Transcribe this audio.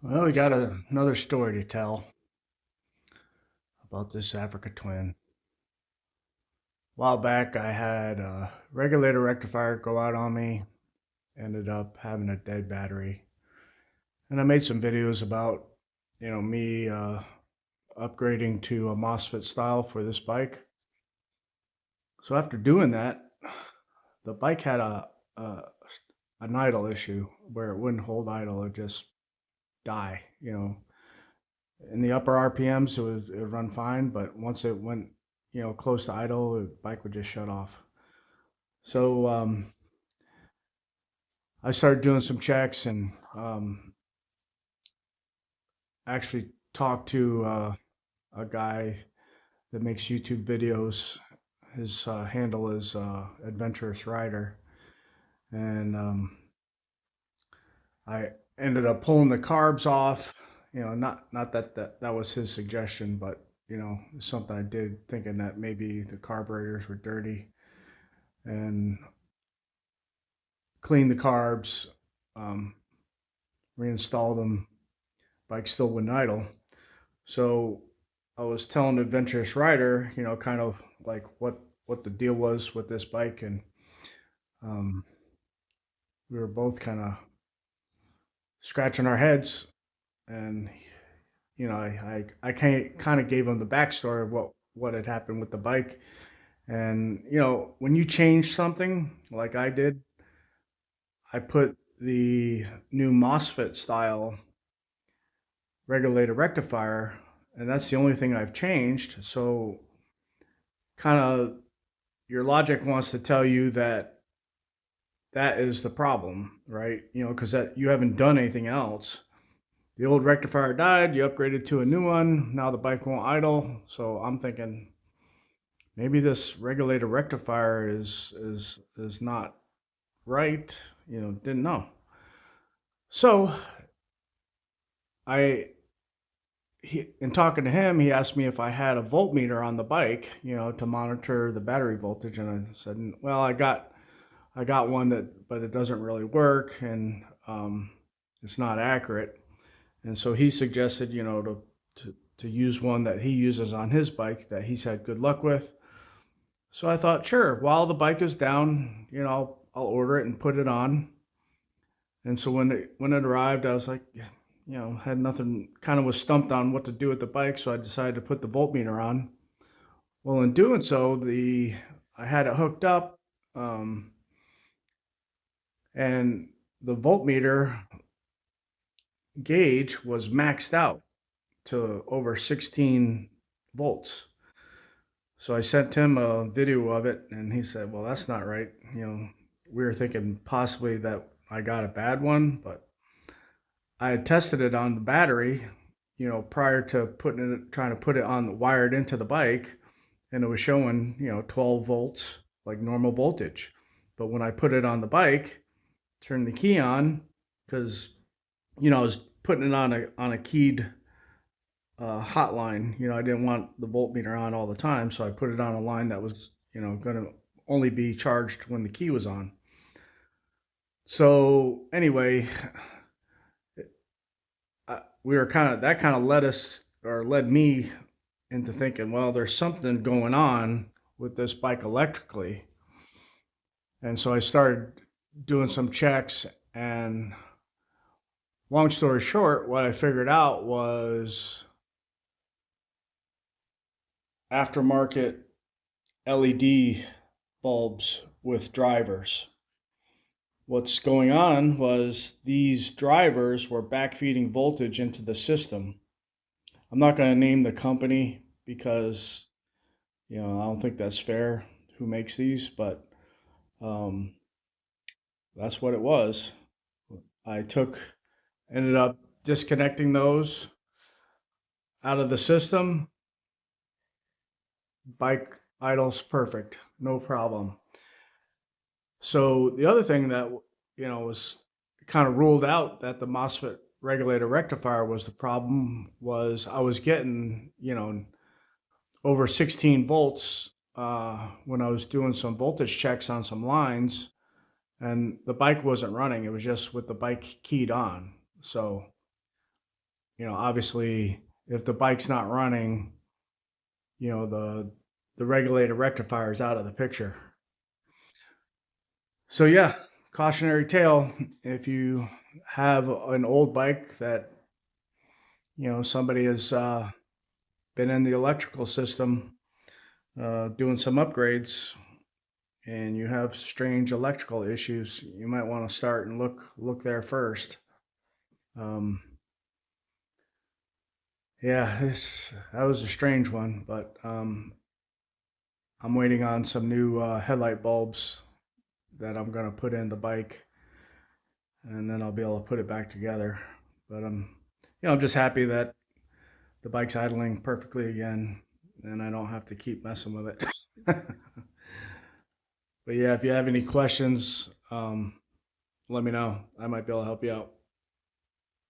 Well, we got another story to tell about this Africa twin. A while back, I had a regulator rectifier go out on me, ended up having a dead battery. And I made some videos about, me upgrading to a MOSFET style for this bike. So after doing that, the bike had a an idle issue where it wouldn't hold idle, it just die, in the upper RPMs, it would run fine, but once it went, close to idle, the bike would just shut off. So I started doing some checks and actually talked to a guy that makes YouTube videos. His handle is Adventurous Rider, and I ended up pulling the carbs off. Not that was his suggestion, but it's something I did, thinking that maybe the carburetors were dirty, and cleaned the carbs, um, reinstalled them. Bike still wouldn't idle. So I was telling the Adventurous Rider, kind of like what the deal was with this bike, and um, we were both kind of scratching our heads, and I kind of gave him the backstory of what had happened with the bike. And when you change something like I did, I put the new MOSFET style regulator rectifier, and that's the only thing I've changed. So kind of your logic wants to tell you that that is the problem, right? Because that you haven't done anything else. The old rectifier died, you upgraded to a new one, now the bike won't idle. So I'm thinking maybe this regulator rectifier is not right. Didn't know. So I in talking to him, he asked me if I had a voltmeter on the bike, to monitor the battery voltage, and I said, well, I got one but it doesn't really work, and it's not accurate. And so he suggested, to use one that he uses on his bike that he's had good luck with. So I thought, sure, while the bike is down, I'll order it and put it on. And so when it arrived, I was like, had nothing, kind of was stumped on what to do with the bike, so I decided to put the voltmeter on. Well, in doing so, the I had it hooked up, um, and the voltmeter gauge was maxed out to over 16 volts. So I sent him a video of it, and he said, "Well, that's not right." We were thinking possibly that I got a bad one, but I had tested it on the battery, prior to trying to put it on, wired into the bike, and it was showing, 12 volts, like normal voltage. But when I put it on the bike, turned the key on, because, I was putting it on a keyed hotline. I didn't want the voltmeter on all the time, so I put it on a line that was, going to only be charged when the key was on. So anyway, we were kind of led me into thinking, well, there's something going on with this bike electrically. And so I started doing some checks, and long story short, what I figured out was aftermarket LED bulbs with drivers. What's going on was these drivers were backfeeding voltage into the system. I'm not going to name the company because, I don't think that's fair who makes these, but um, that's what it was. I ended up disconnecting those out of the system. Bike idles perfect, no problem. So the other thing that, was kind of ruled out that the MOSFET regulator rectifier was the problem was I was getting, over 16 volts when I was doing some voltage checks on some lines, and the bike wasn't running. It was just with the bike keyed on. So obviously, if the bike's not running, the regulator rectifier is out of the picture. So yeah, cautionary tale: if you have an old bike that somebody has been in the electrical system doing some upgrades, and you have strange electrical issues, you might want to start and look there first. Um, yeah, that was a strange one, but I'm waiting on some new headlight bulbs that I'm gonna put in the bike, and then I'll be able to put it back together. But I'm just happy that the bike's idling perfectly again, and I don't have to keep messing with it. But yeah, if you have any questions, let me know. I might be able to help you out.